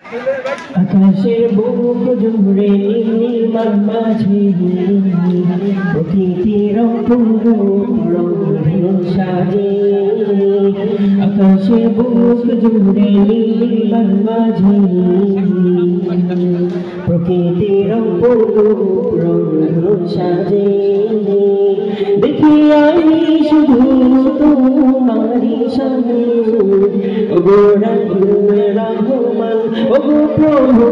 আকাশের বুক জুড়ে নীলিমার মাঝে প্রকৃতির অপূর্ব রঙিন সাজে। আকাশের বুক জুড়ে নীলিমার মাঝে প্রকৃতির অপূর্ব রঙিন সাজে। দেখি আমি শুধু তোমারি সামনে ওগো রহমান ওগো প্রভু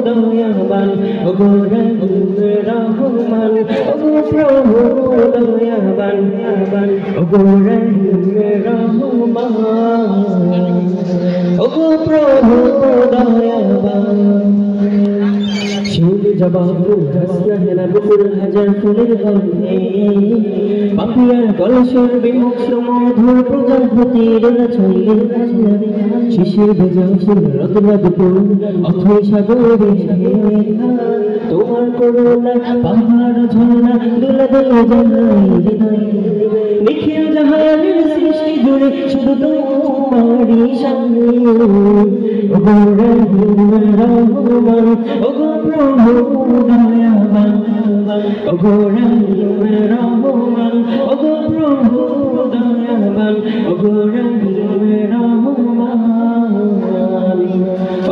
দয়াবান ওগো রহমান ওগো প্রভু দয়াবান ওগো রহমান ওগো প্রভু দয়াবান। শিউলি জবাব হাসনা হেনা বুকুর হাজার ফুলের গন্ধে পাপিয়ার কলসর বিমুক্ত মধুর প্রজাপতির ছন্দে শিশির ভেজা রতনা দুপুর অথই সাগরে তোমার করুণা পাহাড় ঝর্ণা দুলা দুলা জানাই হৃদয় নিখিল জাহানের সৃষ্টি জুড়ে শুধু তোমারই সামনে ওগো রহমান ওগো প্রভু দয়াবান ওগো রহমান ওগো প্রভু দয়াবান ওগো রহমান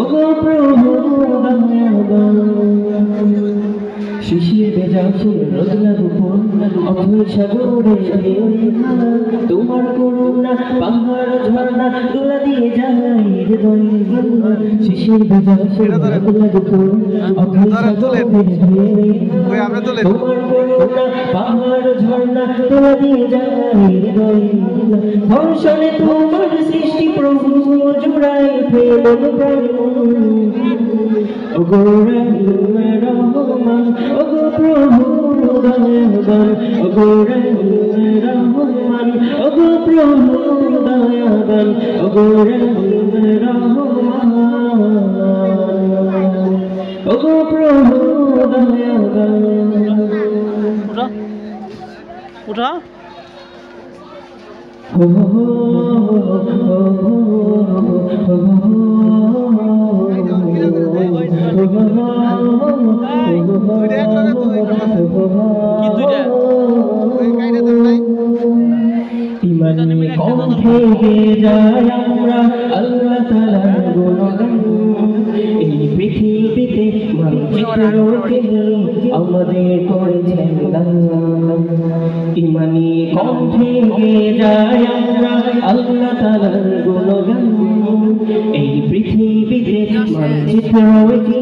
ওগো প্রভু দয়াবান। শিশির ভেজা রোদলা দুপুর অথই সাগরে তোমার করুণা পাহাড় ঝর্ণা দোলা দিয়ে যায় হৃদয়। শিশির ভেজা রোদলা দুপুর অথই সাগরে তোমার করুণা পাহাড় ঝর্ণা দোলা দিয়ে যায় হৃদয়। ধর্ষণে তোমার সৃষ্টি প্রভু জুড়াই প্রেম প্রাণ ওগো রহমান ওগো প্রভু দয়াবান ওগো রহমান ওগো প্রভু দয়াবান ওগো রহমান ওগো প্রভু দয়াবান। উঠা ইমানে কণ্ঠে গেয়ে যাই আমরা আল্লাহ তাআলার গুণগান। এই পৃথিবীতে মানচিত্রকে আমাদের করেছেন দান। ইমানে কণ্ঠে গেয়ে যাই আমরা আল্লাহ তাআলার গুণগান। এই পৃথিবীতে মানচিত্রকে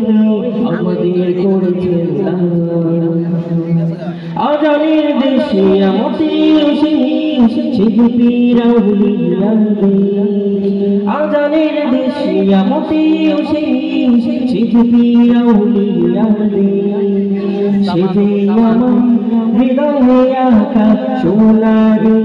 আমাদের করেছেন দান। আজানের দেশে আমাদের শিল্পীর আজানের দেশে আমাদের শিল্পীর সেজে আমার হৃদয়ে আঁকা সোনারি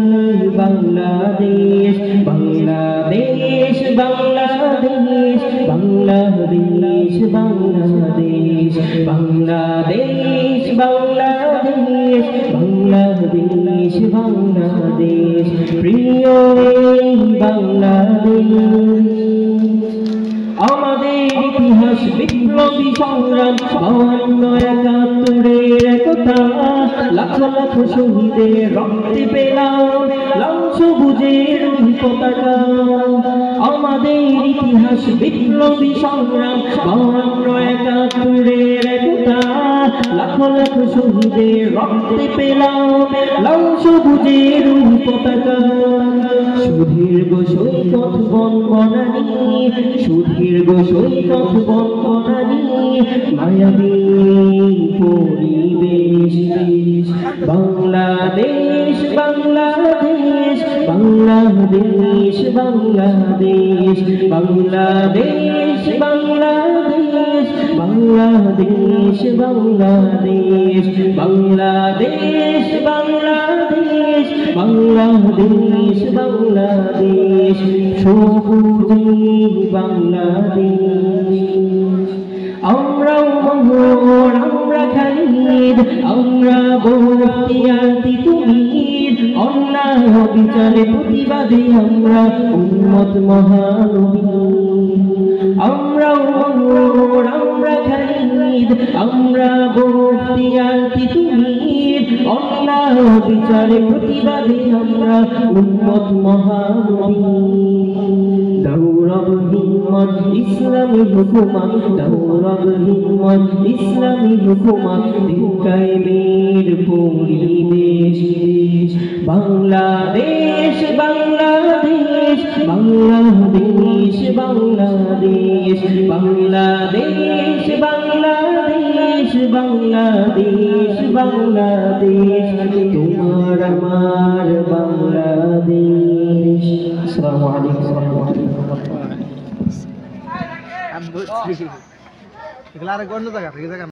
বাংলাদেশ বাংলাদেশ বাংলাদেশ বাংলাদেশ বাংলাদেশ বাংলাদেশ বাংলাদেশ বাংলাদেশ বাংলাদেশ প্রিয় বাংলাদেশ। আমাদের ইতিহাস বিপ্লবী সংগ্রাম 52-71 একতা লাখ লাখ শহীদের রক্তে পেলাম লাল সবুজের পতাকা। আমাদের ইতিহাস বিপ্লবী সংগ্রাম 52-71 একতা লাখ লাখ শহীদের রক্তে পেলাম লাল সবুজের পতাকা। সুদীর্ঘ সৈকত বনবনানি সুদীর্ঘ সৈকত বনবনানি মায়াবী পরিবেশ বাংলাদেশ বাংলাদেশ বাংলাদেশ বাংলাদেশ বাংলাদেশ বাংলাদেশ বাংলাদেশ বাংলাদেশ বাংলাদেশ বাংলাদেশ বাংলাদেশ বাংলাদেশ সবুজে বাংলাদেশ। আমরাও মহর আমরা খালিদ আমরা বখতিয়াতি তুমির অন্যায় বিচারে প্রতিবাদে আমরা উম্মত মহানবী। আমরাও মহর মুজাহিদ আমরা বখতিয়ারতি তুমির অন্যায় বিচারে প্রতিবাদী আমরা উম্মত মহামহিম দৌরব হিম্মত ইসলামী হুকুমত দৌরব হিম্মত ইসলামী হুকুমত কায়েমের পরিবেশ বাংলাদেশ বাংলাদেশ বাংলাদেশ বাংলাদেশ বাংলাদেশ বাংলাদেশ বাংলাদেশ বাংলাদেশ তোমার আমার বাংলাদেশ। আসসালামু আলাইকুম ওয়া রাহমাতুল্লাহ।